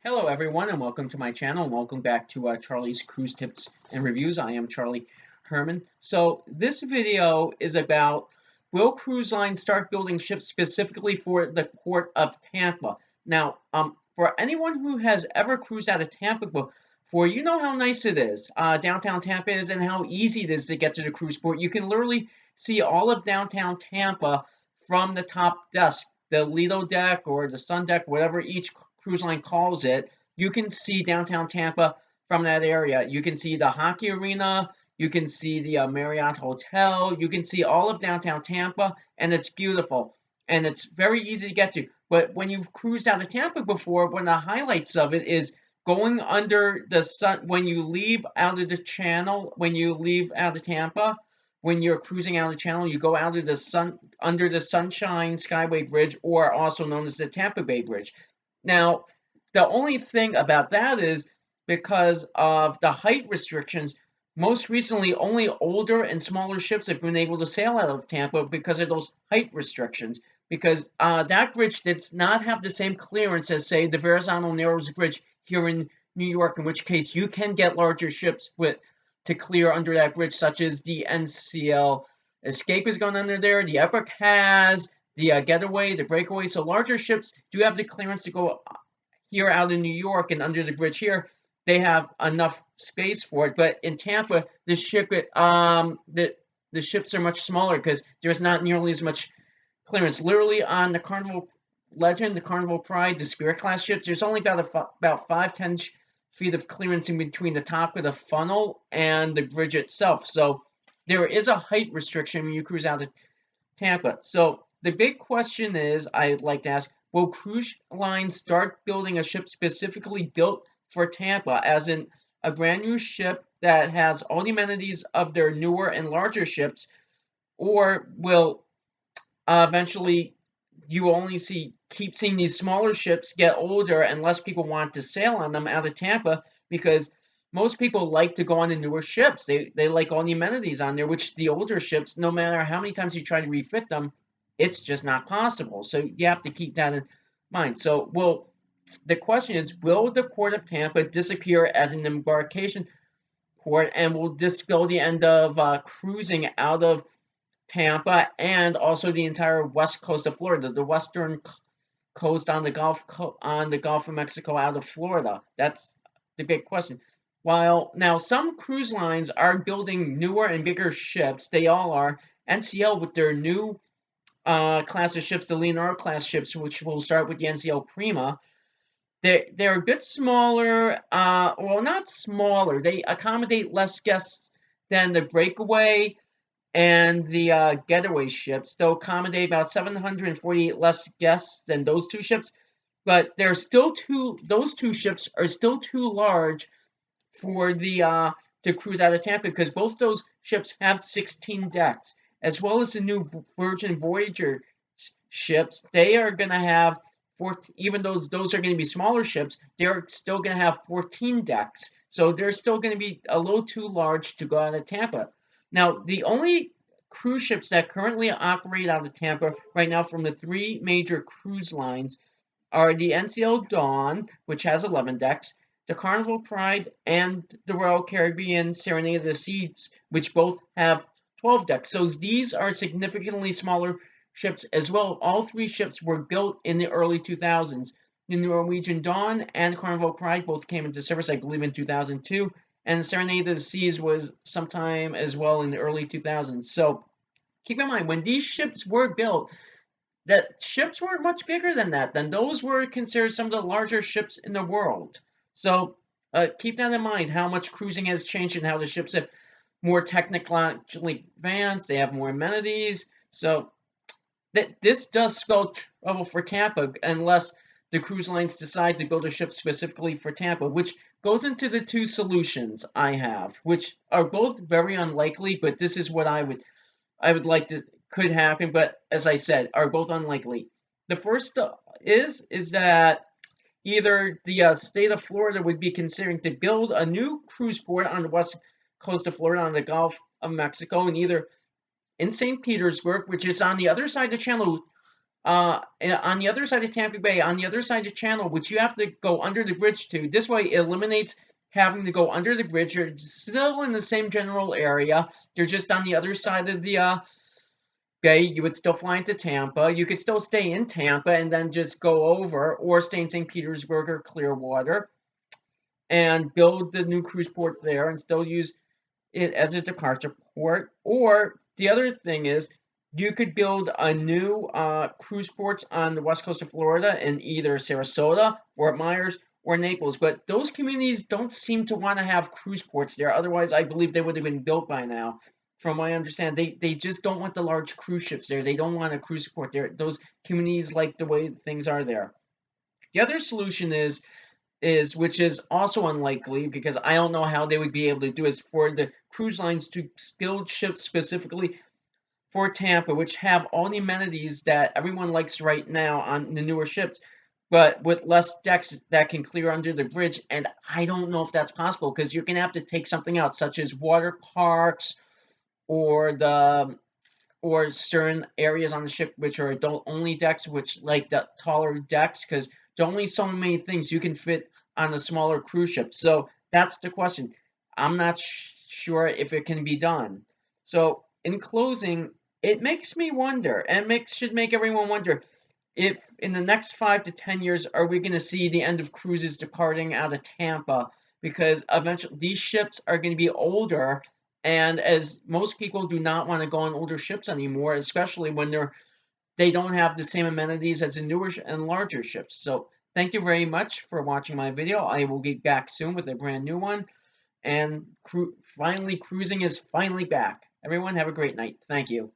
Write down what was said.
Hello everyone and welcome to my channel and welcome back to Charlie's Cruise Tips and Reviews. I am Charlie Herman. So this video is about will cruise lines start building ships specifically for the Port of Tampa? Now, for anyone who has ever cruised out of Tampa before, you know how nice it is. Downtown Tampa is and how easy it is to get to the cruise port. You can literally see all of downtown Tampa from the top deck, the Lido deck or the Sun deck, whatever each cruise line calls it. You can see downtown Tampa from that area. You can see the hockey arena. You can see the Marriott Hotel. You can see all of downtown Tampa, and it's beautiful. And it's very easy to get to. But when you've cruised out of Tampa before, one of the highlights of it is going under the sun. When you leave out of the channel, when you leave out of Tampa, when you're cruising out of the channel, you go out of the sun under the Sunshine Skyway Bridge, or also known as the Tampa Bay Bridge. Now, the only thing about that is because of the height restrictions, most recently only older and smaller ships have been able to sail out of Tampa because of those height restrictions. Because that bridge does not have the same clearance as, say, the Verrazano Narrows Bridge here in New York, in which case you can get larger ships to clear under that bridge, such as the NCL Escape has gone under there, the Epic has, the Getaway, the Breakaway. So larger ships do have the clearance to go here out in New York and under the bridge here. They have enough space for it. But in Tampa, the ships are much smaller because there's not nearly as much clearance. Literally on the Carnival Legend, the Carnival Pride, the Spirit class ships, there's only about 5-10 feet of clearance in between the top of the funnel and the bridge itself. So there is a height restriction when you cruise out of Tampa. So the big question is, I'd like to ask, will cruise lines start building a ship specifically built for Tampa, as in a brand new ship that has all the amenities of their newer and larger ships, or will eventually you only keep seeing these smaller ships get older and less people want to sail on them out of Tampa because most people like to go on the newer ships. They like all the amenities on there, which the older ships, no matter how many times you try to refit them, it's just not possible. So you have to keep that in mind. So the question is, will the Port of Tampa disappear as an embarkation port, and will this spell the end of cruising out of Tampa and also the entire west coast of Florida, the western coast on the Gulf of Mexico out of Florida? That's the big question. While now some cruise lines are building newer and bigger ships, they all are. NCL with their new class of ships, the Leonardo class ships, which will start with the NCL Prima. They're a bit smaller. Well, not smaller. They accommodate less guests than the Breakaway and the Getaway ships. They'll accommodate about 748 less guests than those two ships, but they're still those two ships are still too large for the to cruise out of Tampa, because both those ships have 16 decks, as well as the new Virgin Voyager ships. They are going to have even though those are going to be smaller ships, they're still going to have 14 decks. So they're still going to be a little too large to go out of Tampa. Now, the only cruise ships that currently operate out of Tampa right now from the three major cruise lines are the NCL Dawn, which has 11 decks, the Carnival Pride, and the Royal Caribbean Serenade of the Seas, which both have 12 decks. So these are significantly smaller ships as well. All three ships were built in the early 2000s. The Norwegian Dawn and Carnival Pride both came into service, I believe, in 2002, and Serenade of the Seas was sometime as well in the early 2000s. So keep in mind, when these ships were built, that ships weren't much bigger than that. Then those were considered some of the larger ships in the world. So keep that in mind, how much cruising has changed and how the ships have more technically advanced. They have more amenities. So this does spell trouble for Tampa unless the cruise lines decide to build a ship specifically for Tampa, which goes into the two solutions I have, which are both very unlikely, but this is what I would like to could happen, but as I said, are both unlikely. The first is that either the state of Florida would be considering to build a new cruise port on the west coast of Florida on the Gulf of Mexico, and either in St. Petersburg, which is on the other side of the channel, on the other side of Tampa Bay, on the other side of the channel, which you have to go under the bridge to. This way, it eliminates having to go under the bridge. You're still in the same general area. They're just on the other side of the bay. You would still fly into Tampa. You could still stay in Tampa and then just go over, or stay in St. Petersburg or Clearwater and build the new cruise port there and still use it as a departure port. Or the other thing is, you could build a new cruise ports on the west coast of Florida in either Sarasota, Fort Myers, or Naples. But those communities don't seem to want to have cruise ports there. Otherwise, I believe they would have been built by now. From what I understand, they just don't want the large cruise ships there. They don't want a cruise port there. Those communities like the way things are there. The other solution is which is also unlikely because I don't know how they would be able to do is for the cruise lines to build ships specifically for Tampa, which have all the amenities that everyone likes right now on the newer ships, but with less decks that can clear under the bridge. And I don't know if that's possible because you're gonna have to take something out, such as water parks or the or certain areas on the ship which are adult only decks, which like the taller decks, because there's only so many things you can fit on a smaller cruise ship. So that's the question. I'm not sure if it can be done. So in closing, it makes me wonder, and should make everyone wonder, if in the next 5 to 10 years are we going to see the end of cruises departing out of Tampa, because eventually these ships are going to be older, and as most people do not want to go on older ships anymore, especially when they don't have the same amenities as the newer and larger ships. So thank you very much for watching my video. I will get back soon with a brand new one, and finally cruising is finally back. Everyone have a great night. Thank you.